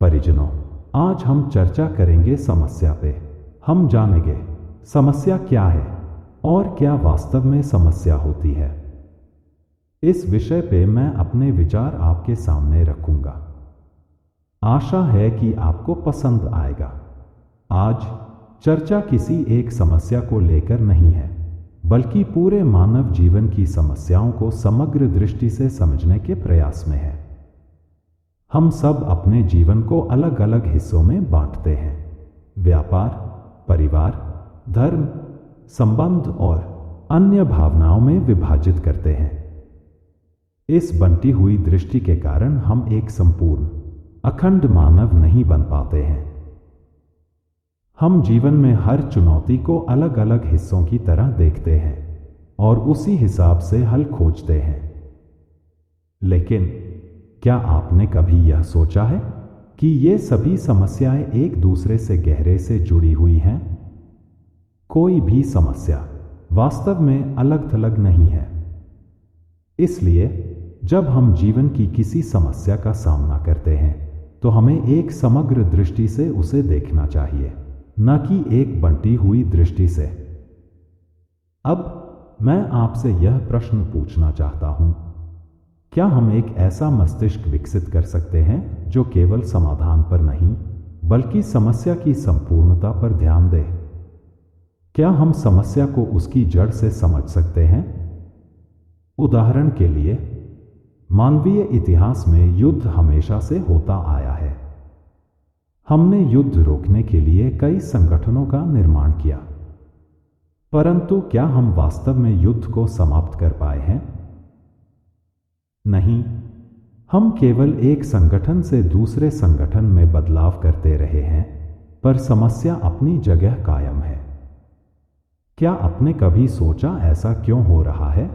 परिजनों, आज हम चर्चा करेंगे समस्या पे। हम जानेंगे समस्या क्या है और क्या वास्तव में समस्या होती है। इस विषय पे मैं अपने विचार आपके सामने रखूंगा। आशा है कि आपको पसंद आएगा। आज चर्चा किसी एक समस्या को लेकर नहीं है, बल्कि पूरे मानव जीवन की समस्याओं को समग्र दृष्टि से समझने के प्रयास में है। हम सब अपने जीवन को अलग अलग हिस्सों में बांटते हैं। व्यापार, परिवार, धर्म, संबंध और अन्य भावनाओं में विभाजित करते हैं। इस बंटी हुई दृष्टि के कारण हम एक संपूर्ण, अखंड मानव नहीं बन पाते हैं। हम जीवन में हर चुनौती को अलग अलग हिस्सों की तरह देखते हैं और उसी हिसाब से हल खोजते हैं। लेकिन क्या आपने कभी यह सोचा है कि ये सभी समस्याएं एक दूसरे से गहरे से जुड़ी हुई हैं? कोई भी समस्या वास्तव में अलग थलग नहीं है। इसलिए जब हम जीवन की किसी समस्या का सामना करते हैं तो हमें एक समग्र दृष्टि से उसे देखना चाहिए, न कि एक बंटी हुई दृष्टि से। अब मैं आपसे यह प्रश्न पूछना चाहता हूं, क्या हम एक ऐसा मस्तिष्क विकसित कर सकते हैं जो केवल समाधान पर नहीं, बल्कि समस्या की संपूर्णता पर ध्यान दे? क्या हम समस्या को उसकी जड़ से समझ सकते हैं? उदाहरण के लिए, मानवीय इतिहास में युद्ध हमेशा से होता आया है। हमने युद्ध रोकने के लिए कई संगठनों का निर्माण किया, परंतु क्या हम वास्तव में युद्ध को समाप्त कर पाए हैं? नहीं, हम केवल एक संगठन से दूसरे संगठन में बदलाव करते रहे हैं, पर समस्या अपनी जगह कायम है। क्या आपने कभी सोचा ऐसा क्यों हो रहा है?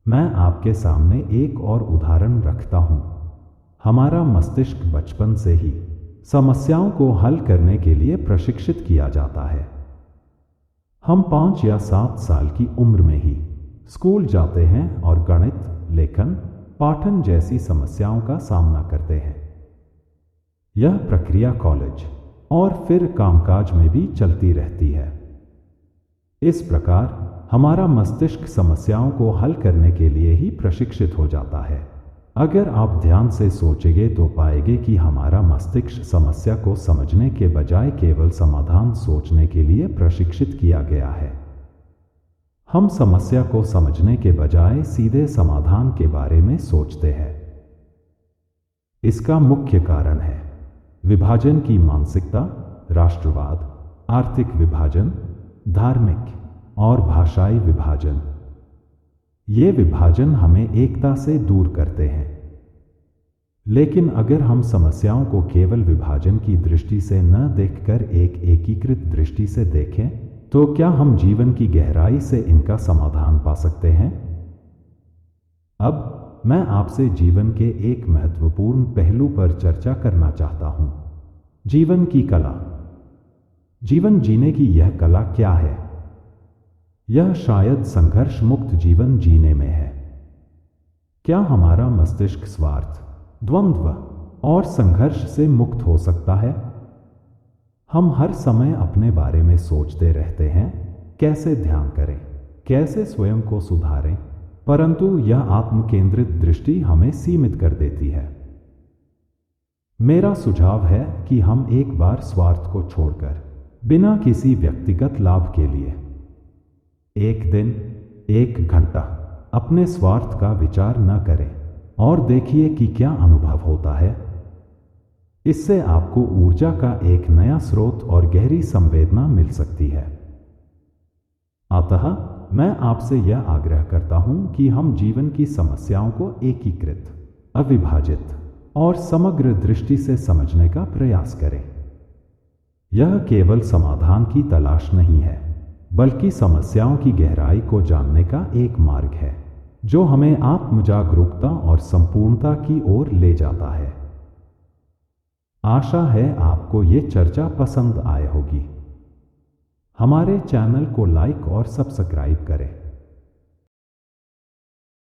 मैं आपके सामने एक और उदाहरण रखता हूं। हमारा मस्तिष्क बचपन से ही समस्याओं को हल करने के लिए प्रशिक्षित किया जाता है। हम 5 या 7 साल की उम्र में ही स्कूल जाते हैं और गणित, लेखन, पाठन जैसी समस्याओं का सामना करते हैं। यह प्रक्रिया कॉलेज और फिर कामकाज में भी चलती रहती है। इस प्रकार हमारा मस्तिष्क समस्याओं को हल करने के लिए ही प्रशिक्षित हो जाता है। अगर आप ध्यान से सोचेंगे तो पाएंगे कि हमारा मस्तिष्क समस्या को समझने के बजाय केवल समाधान सोचने के लिए प्रशिक्षित किया गया है। हम समस्या को समझने के बजाय सीधे समाधान के बारे में सोचते हैं। इसका मुख्य कारण है विभाजन की मानसिकता, राष्ट्रवाद, आर्थिक विभाजन, धार्मिक और भाषाई विभाजन। ये विभाजन हमें एकता से दूर करते हैं। लेकिन अगर हम समस्याओं को केवल विभाजन की दृष्टि से न देखकर एक एकीकृत दृष्टि से देखें, तो क्या हम जीवन की गहराई से इनका समाधान पा सकते हैं? अब मैं आपसे जीवन के एक महत्वपूर्ण पहलू पर चर्चा करना चाहता हूं, जीवन की कला। जीवन जीने की यह कला क्या है? यह शायद संघर्ष मुक्त जीवन जीने में है। क्या हमारा मस्तिष्क स्वार्थ, द्वंद्व और संघर्ष से मुक्त हो सकता है? हम हर समय अपने बारे में सोचते रहते हैं, कैसे ध्यान करें, कैसे स्वयं को सुधारें, परंतु यह आत्म-केंद्रित दृष्टि हमें सीमित कर देती है। मेरा सुझाव है कि हम एक बार स्वार्थ को छोड़कर, बिना किसी व्यक्तिगत लाभ के लिए, एक दिन, 1 घंटा अपने स्वार्थ का विचार न करें और देखिए कि क्या अनुभव होता है। इससे आपको ऊर्जा का एक नया स्रोत और गहरी संवेदना मिल सकती है। अतः मैं आपसे यह आग्रह करता हूं कि हम जीवन की समस्याओं को एकीकृत, अविभाजित और समग्र दृष्टि से समझने का प्रयास करें। यह केवल समाधान की तलाश नहीं है, बल्कि समस्याओं की गहराई को जानने का एक मार्ग है, जो हमें आत्म-जागरूकता और संपूर्णता की ओर ले जाता है। आशा है आपको ये चर्चा पसंद आए होगी। हमारे चैनल को लाइक और सब्सक्राइब करें।